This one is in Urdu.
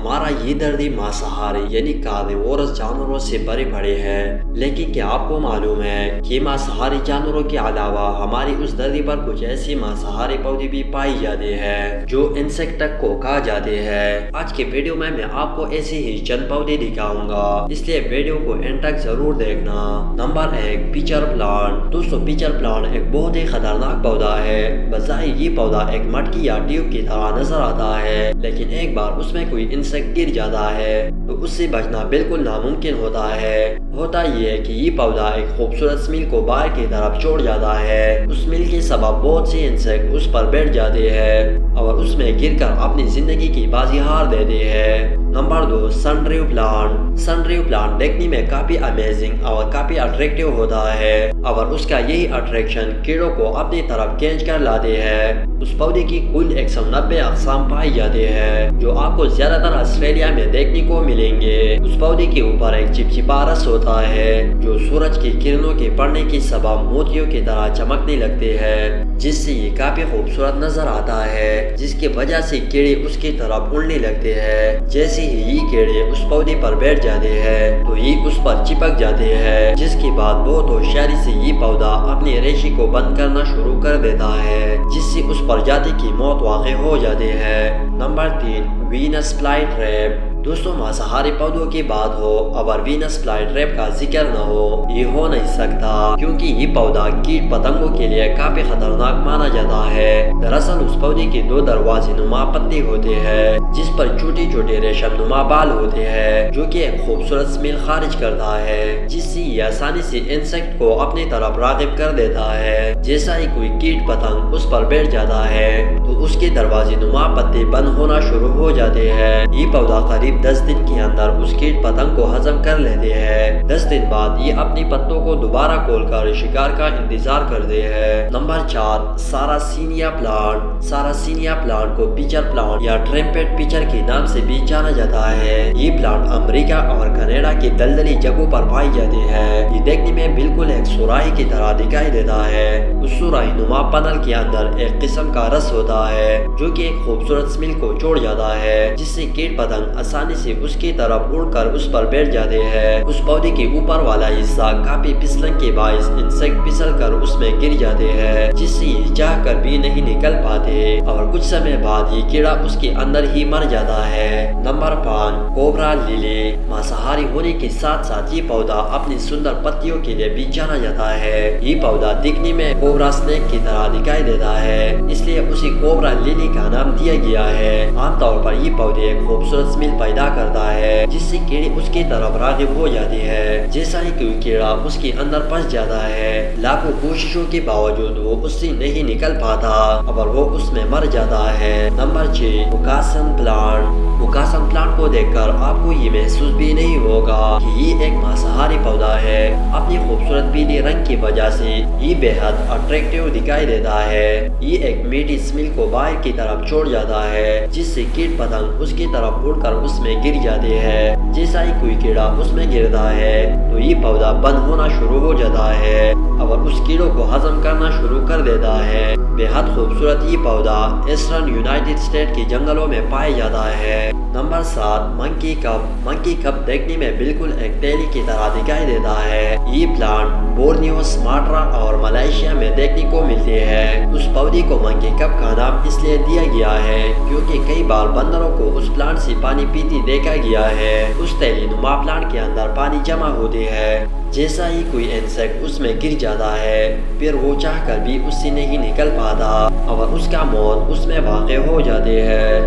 ہمارا یہ دردی ماساہاری یعنی کارنیورس جانوروں سے بڑے بڑے ہیں، لیکن کیا آپ کو معلوم ہے کہ ماساہاری جانوروں کے علاوہ ہماری اس دردی پر کچھ ایسی ماساہاری پودے بھی پائی جاتے ہیں جو انسیکٹ تک کو کھا جاتے ہیں۔ آج کے ویڈیو میں آپ کو ایسے ہی چند پودے دکھاؤں گا، اس لیے ویڈیو کو اینڈ تک ضرور دیکھنا۔ Number 1، pitcher plant. دوستو پیچر پلانٹ ایک بہت ہی خطرناک پودا ہے۔ بظاہر یہ پودا ایک مٹکی یا ٹیوب کی طرح نظر آتا ہے، لیکن ایک بار اس میں کوئی انسیکٹ گر جاتا ہے تو اس سے بچنا بالکل ناممکن ہوتا ہے۔ ہوتا یہ ہے کہ یہ پودا ایک خوبصورت اسمیل کو باہر کی طرف چھوڑ جاتا ہے۔ اس اسمیل کے سبب بہت سے انسیکٹ اس پر بیٹھ جاتے ہیں اور اس میں گر کر اپنی زندگی کی بازی ہار دیتے ہیں۔ نمبر 2، سن ریو پلانٹ۔ سن ریو پلانٹ دیکھنے میں کافی امیزنگ اور کافی اٹریکٹیو ہوتا ہے اور اس کا یہی اٹریکشن کیڑوں کو اپنی طرف کھینچ کر لاتے ہیں۔ اس پودے کی کل 190 اقسام پائی جاتے ہیں جو آپ کو زیادہ تر آسٹریلیا میں دیکھنے کو ملیں گے۔ اس پودے کے اوپر ایک چپچپا رس ہوتا ہے جو سورج کی کرنوں کے پڑنے کے سبب موتیوں کی طرح چمکنے لگتے ہیں، جس سے یہ کافی خوبصورت نظر آتا ہے، جس کی وجہ سے کیڑے اس کی طرف اڑنے لگتے ہیں۔ جیسے ہی یہ کیڑے اس پودے پر بیٹھ جاتے ہیں تو یہ اس پر چپک جاتے ہیں، جس کے بعد بہت ہوشیاری سے یہ پودا اپنی ریشی کو بند کرنا شروع کر دیتا ہے، جس سے اس پرجاتی کی موت واقع ہو جاتی ہے۔ Number 3، Venus flytrap. دوستوں ماساہاری پودوں کی بات ہو اور وینس فلائی ٹریپ کا ذکر نہ ہو، یہ ہو نہیں سکتا، کیونکہ یہ پودا کیٹ پتنگوں کے لیے کافی خطرناک مانا جاتا ہے۔ دراصل اس پودے کے 2 دروازے نما پتے ہوتے ہیں جس پر چھوٹے چھوٹے ریشم نما بال ہوتے ہیں، جو کہ ایک خوبصورت اسمیل خارج کرتا ہے، جس سے یہ آسانی سے انسیکٹ کو اپنی طرف راغب کر دیتا ہے۔ جیسا ہی کوئی کیٹ پتنگ اس پر بیٹھ جاتا ہے تو اس کے دروازے نما پتے بند ہونا شروع ہو جاتے ہیں۔ یہ پودا قریب 10 دن کے اندر اس کیٹ پتنگ کو ہضم کر لیتے ہیں۔ 10 دن بعد یہ اپنی پتوں کو دوبارہ کھول کر شکار کا انتظار کرتے ہیں۔ Number 4، Sarracenia plant. Sarracenia plant کو پیچر پلانٹ یا ٹرمپٹ پیچر کے نام سے بھی جانا جاتا ہے۔ یہ پلانٹ امریکہ اور کینیڈا کی دلدلی جگہوں پر پائی جاتی ہے۔ یہ دیکھنے میں بالکل ایک سوراخی کی طرح دکھائی دیتا ہے۔ اس سوراخی نما پنل کے اندر ایک قسم کا رس ہوتا ہے جو کہ ایک خوبصورت اسمیل کو چھوڑ جاتا ہے، جس سے کیٹ پتنگ آسانی سے اس کی طرف اڑ کر اس پر بیٹھ جاتے ہیں۔ اس پودے کے اوپر والا حصہ کافی پھسلن کے باعث انسیکٹ پھسل کر اس میں گر جاتے ہیں، جس سے یہ چاہ کر بھی نہیں نکل پاتے اور کچھ سمے بعد یہ کیڑا اس کے اندر ہی مر جاتا ہے۔ Number 5، cobra Laila. ماساہاری ہونے کے ساتھ ساتھ یہ پودا اپنی سندر پتیوں کے لیے بھی جانا جاتا ہے۔ یہ پودا دکھنے میں کوبرا سنیک کی طرح دکھائی دیتا ہے، اس لیے اسے کوبرا لیلی کا نام دیا گیا ہے۔ عام طور پر یہ پودے ایک خوبصورت اسمیل پیدا کرتا ہے، جس سے کیڑے اس کی طرف راغب ہو جاتے ہیں۔ جیسا ہی کوئی کیڑا اس کے اندر پھنس جاتا ہے، لاکھوں کوششوں کے باوجود وہ اس سے نہیں نکل پاتا اور وہ اس میں مر جاتا ہے۔ نمبر 6، اوکاسن پلانٹ۔ اوکاسن پلانٹ کو دیکھ کر آپ کو یہ محسوس بھی نہیں ہوگا کہ یہ ایک ماساہاری پودا ہے۔ اپنی خوبصورت پیلے رنگ کی وجہ سے یہ بے حد اٹریکٹیو دکھائی دیتا ہے۔ یہ ایک میٹھی اسمیل کو باہر کی طرف چھوڑ جاتا ہے، جس سے کیٹ پتنگ اس کی طرف اڑ کر اس میں گر جاتے ہیں۔ جیسا ہی کوئی کیڑا اس میں گرتا ہے تو یہ پودا بند ہونا شروع ہو جاتا ہے اور اس کیڑوں کو ہضم کرنا شروع کر دیتا ہے۔ بے حد خوبصورت یہ پودا ایسٹرن یونائٹڈ اسٹیٹ کے جنگلوں میں پایا جاتا ہے۔ نمبر 7، منکی کپ۔ منکی کپ دیکھنے میں بالکل ایک تیلی کی طرح دکھائی دیتا ہے۔ یہ پلانٹ بورنیو، سماٹرا اور ملائیشیا میں دیکھنے کو ملتے ہیں۔ اس پودے کو منکی کپ کا نام اس لیے دیا گیا ہے کیونکہ کئی بار بندروں کو اس پلانٹ سے پانی پیتے دیکھا گیا ہے۔ اس تیلی نما پلانٹ کے اندر پانی جمع ہوتے ہیں۔ جیسا ہی کوئی انسیکٹ اس میں گر جاتا ہے، پھر وہ چاہ کر بھی اس سے نہیں نکل پاتا اور اس کا موت اس میں واقع ہو جاتی ہے۔